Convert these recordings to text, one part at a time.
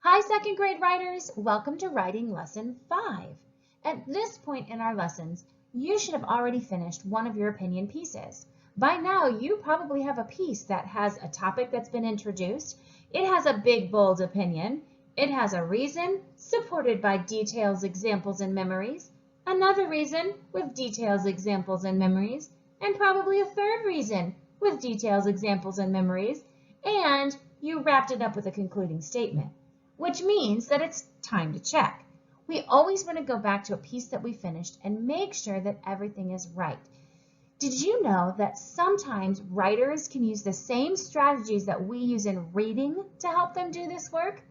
Hi, second grade writers. Welcome to Writing Lesson 5. At this point in our lessons, you should have already finished one of your opinion pieces. By now, you probably have a piece that has a topic that's been introduced. It has a big, bold opinion. It has a reason supported by details, examples, and memories. Another reason with details, examples, and memories. And probably a third reason with details, examples, and memories. And you wrapped it up with a concluding statement, which means that it's time to check. We always want to go back to a piece that we finished and make sure that everything is right. Did you know that sometimes writers can use the same strategies that we use in reading to help them do this work?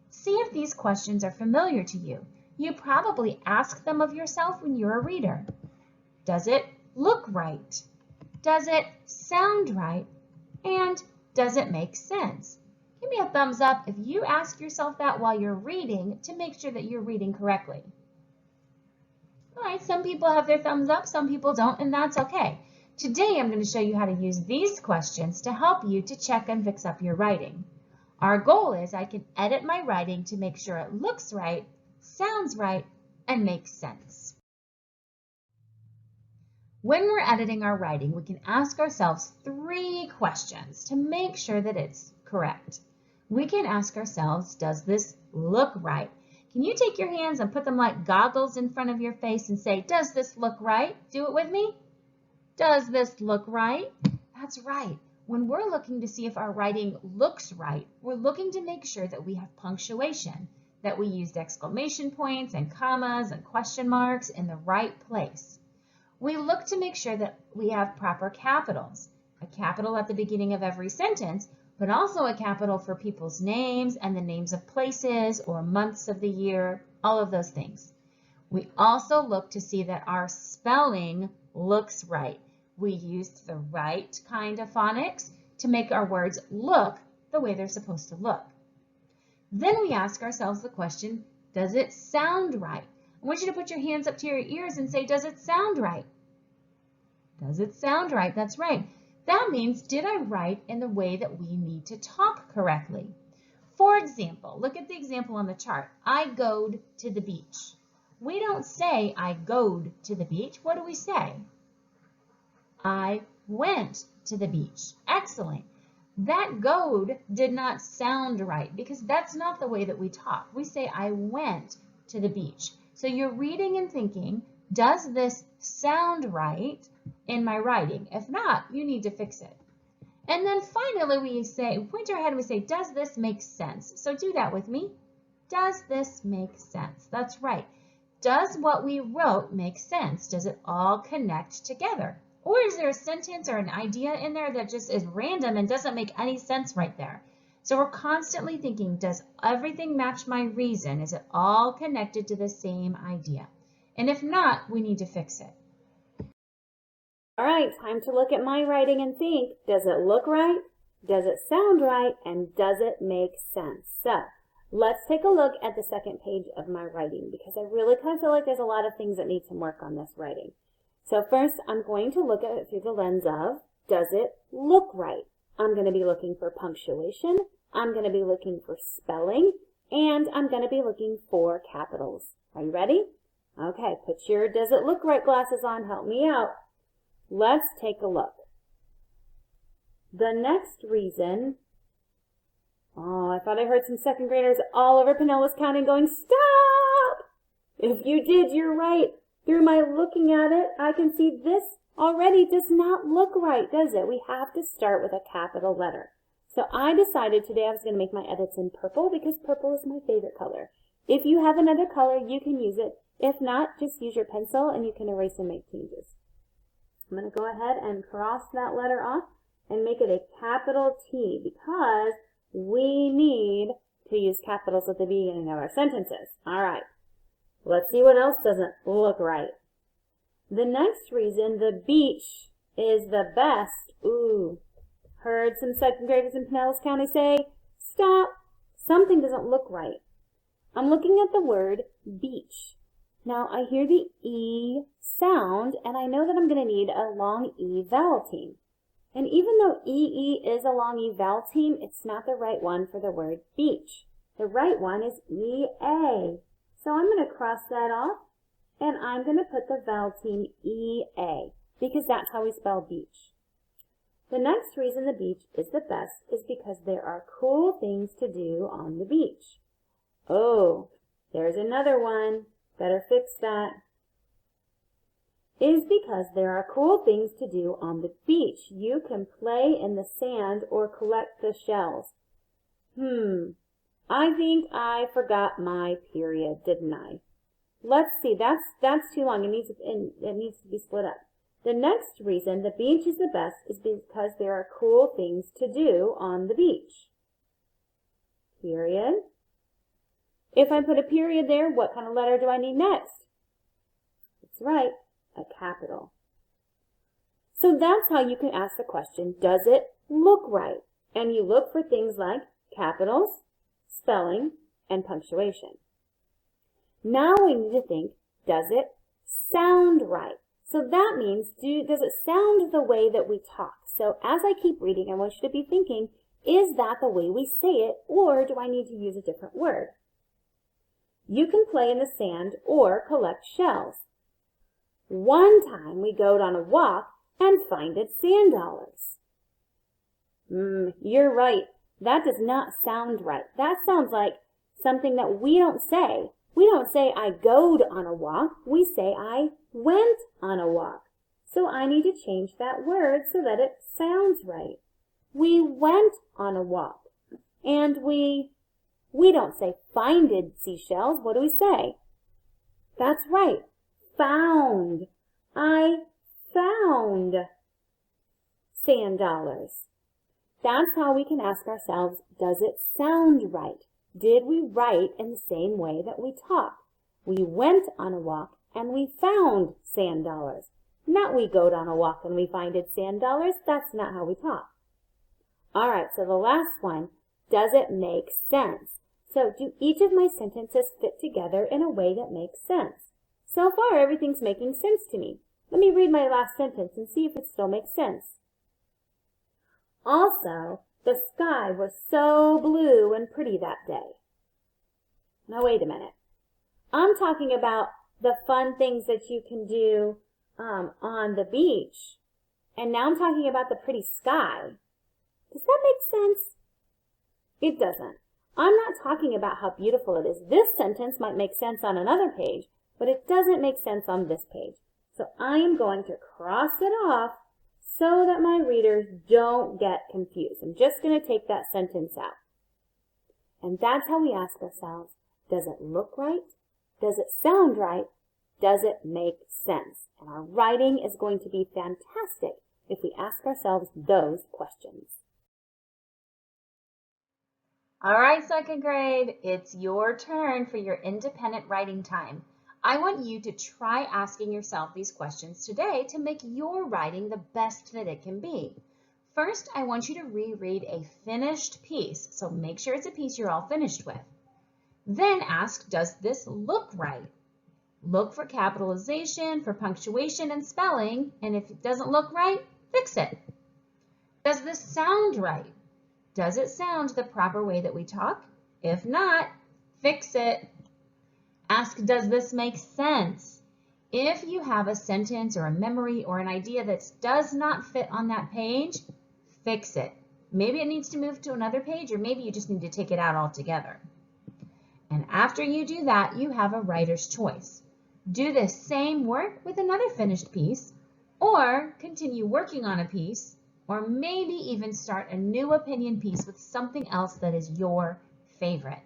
See if these questions are familiar to you. You probably ask them of yourself when you're a reader. Does it look right? Does it sound right? And does it make sense? Give me a thumbs up if you ask yourself that while you're reading to make sure that you're reading correctly. All right, some people have their thumbs up, some people don't, and that's okay. Today I'm going to show you how to use these questions to help you to check and fix up your writing. Our goal is I can edit my writing to make sure it looks right, sounds right, and makes sense. When we're editing our writing, we can ask ourselves 3 questions to make sure that it's correct. We can ask ourselves, does this look right? Can you take your hands and put them like goggles in front of your face and say, does this look right? Do it with me. Does this look right? That's right. When we're looking to see if our writing looks right, we're looking to make sure that we have punctuation, that we used exclamation points and commas and question marks in the right place. We look to make sure that we have proper capitals, a capital at the beginning of every sentence, but also a capital for people's names and the names of places or months of the year, all of those things. We also look to see that our spelling looks right. We used the right kind of phonics to make our words look the way they're supposed to look. Then we ask ourselves the question, does it sound right? I want you to put your hands up to your ears and say, does it sound right? Does it sound right? That's right. That means, did I write in the way that we need to talk correctly? For example, look at the example on the chart. I goed to the beach. We don't say I goed to the beach. What do we say? I went to the beach. Excellent. That goed did not sound right because that's not the way that we talk. We say I went to the beach. So you're reading and thinking, does this sound right in my writing? If not, you need to fix it. And then finally we say, point our head and we say, does this make sense? So do that with me. Does this make sense? That's right. Does what we wrote make sense? Does it all connect together? Or is there a sentence or an idea in there that just is random and doesn't make any sense right there? So we're constantly thinking, does everything match my reason? Is it all connected to the same idea? And if not, we need to fix it. All right, time to look at my writing and think, does it look right? Does it sound right? And does it make sense? So let's take a look at the second page of my writing because I really kind of feel like there's a lot of things that need some work on this writing. So first, I'm going to look at it through the lens of, does it look right? I'm going to be looking for punctuation, I'm going to be looking for spelling, and I'm going to be looking for capitals. Are you ready? Okay, put your does it look right glasses on, help me out. Let's take a look. The next reason, I thought I heard some second graders all over Pinellas County going, stop! If you did, you're right. Through my looking at it, I can see this already does not look right, does it? We have to start with a capital letter. So I decided today I was going to make my edits in purple because purple is my favorite color. If you have another color, you can use it. If not, just use your pencil and you can erase and make changes. I'm going to go ahead and cross that letter off and make it a capital T because we need to use capitals at the beginning of our sentences. All right. Let's see what else doesn't look right. The next reason, the beach is the best. Ooh, heard some second graders in Pinellas County say, stop, something doesn't look right. I'm looking at the word beach. Now I hear the E sound and I know that I'm going to need a long E vowel team. And even though EE is a long E vowel team, it's not the right one for the word beach. The right one is EA. So I'm going to cross that off, and I'm going to put the vowel team EA, because that's how we spell beach. The next reason the beach is the best is because there are cool things to do on the beach. Oh, there's another one. Better fix that. Is because there are cool things to do on the beach. You can play in the sand or collect the shells. I think I forgot my period, didn't I? Let's see, that's too long. It needs to be split up. The next reason the beach is the best is because there are cool things to do on the beach. Period. If I put a period there, what kind of letter do I need next? That's right, a capital. So that's how you can ask the question, does it look right? And you look for things like capitals, spelling, and punctuation. Now we need to think, does it sound right? So that means, does it sound the way that we talk? So as I keep reading, I want you to be thinking, is that the way we say it, or do I need to use a different word? You can play in the sand or collect shells. One time we go on a walk and finded sand dollars. You're right. That does not sound right. That sounds like something that we don't say. We don't say I goed on a walk. We say I went on a walk. So I need to change that word so that it sounds right. We went on a walk. And we don't say finded seashells. What do we say? That's right. Found. I found sand dollars. That's how we can ask ourselves, does it sound right? Did we write in the same way that we talk? We went on a walk and we found sand dollars. Not we go on a walk and we finded sand dollars. That's not how we talk. All right, so the last one, does it make sense? So do each of my sentences fit together in a way that makes sense? So far, everything's making sense to me. Let me read my last sentence and see if it still makes sense. Also, the sky was so blue and pretty that day. Now, wait a minute. I'm talking about the fun things that you can do on the beach. And now I'm talking about the pretty sky. Does that make sense? It doesn't. I'm not talking about how beautiful it is. This sentence might make sense on another page, but it doesn't make sense on this page. So I am going to cross it off so that my readers don't get confused. I'm just going to take that sentence out. And that's how we ask ourselves, does it look right? Does it sound right? Does it make sense? And our writing is going to be fantastic if we ask ourselves those questions. All right, second grade, it's your turn for your independent writing time. I want you to try asking yourself these questions today to make your writing the best that it can be. First, I want you to reread a finished piece, so make sure it's a piece you're all finished with. Then ask, does this look right? Look for capitalization, for punctuation and spelling, and if it doesn't look right, fix it. Does this sound right? Does it sound the proper way that we talk? If not, fix it. Ask, does this make sense? If you have a sentence or a memory or an idea that does not fit on that page, fix it. Maybe it needs to move to another page, or maybe you just need to take it out altogether. And after you do that, you have a writer's choice. Do this same work with another finished piece, or continue working on a piece, or maybe even start a new opinion piece with something else that is your favorite.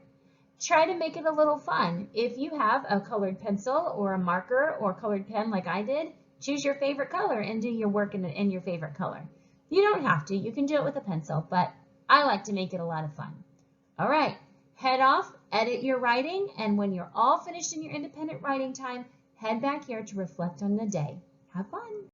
Try to make it a little fun. If you have a colored pencil or a marker or colored pen like I did, choose your favorite color and do your work in your favorite color. You don't have to. You can do it with a pencil, but I like to make it a lot of fun. All right, head off, edit your writing, and when you're all finished in your independent writing time, head back here to reflect on the day. Have fun.